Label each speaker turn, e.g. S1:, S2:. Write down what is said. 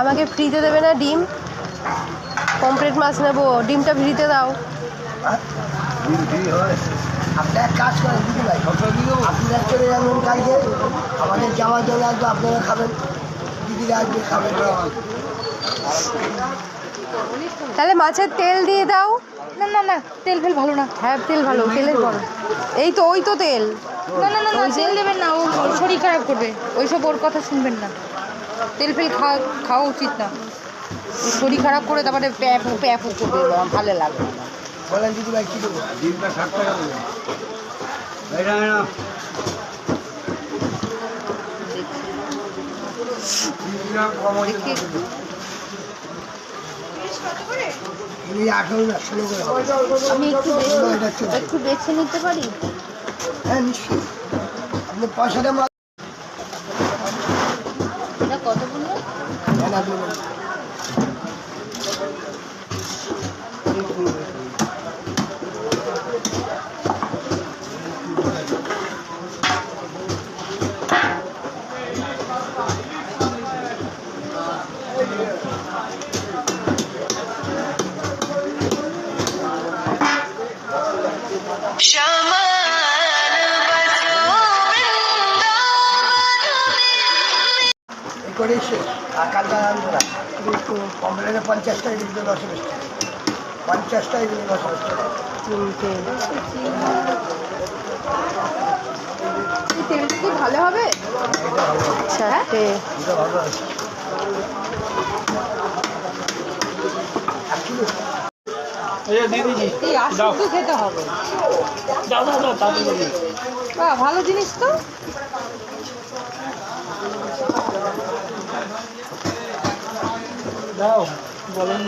S1: আমাকে ফ্রিতে দেবে না ডিম? পমফ্রেট মাছ নেবো, ডিমটা ফ্রিতে দাও।
S2: আপনি এক কাজ করেন দিদি ভাই, আপনারা চলে যাবেন কালকে, আমাদের যাওয়ার জন্য আসবে, আপনারা খাবেন, দিদিরা আসবে খাবেন।
S1: তাহলে মাছের তেল দিয়ে দাও।
S3: না না না, তেল ফেল ভালো না।
S1: হ্যাঁ তেল ভালো, তেলের বড়। এই তো ওই তো তেল।
S3: না না না না, তেল দেবেন না, ও শরীর খারাপ করবে। ওইসব ওর কথা শুনবেন না। তেল ফেল খাওয়া উচিত না। ও শরীর খারাপ করে তারপরে প্যাপু প্যাপু করবে, ভালো লাগবে না।
S2: বলেন দিদি ভাই কী দেবো? ডিমটা 60 টাকা দেবো।
S3: আমি একটু বেছে নিতে পারি?
S2: হ্যাঁ নিশ্চয়ই, আপনি পয়সাটা
S3: এটা কত বললো?
S2: করে শেষ, আর কালকে আনবো না। কমপ্লেনে 50 টাকা দিতে 10 টাকা, 50 টাকা দিতে 10 টাকা।
S3: তেলটা কি ভালো হবে?
S1: চারটে।
S2: এটা ভালো আছে।
S3: এই আসুন খেতে হবে। ভালো জিনিস তো।
S2: দাও বলেন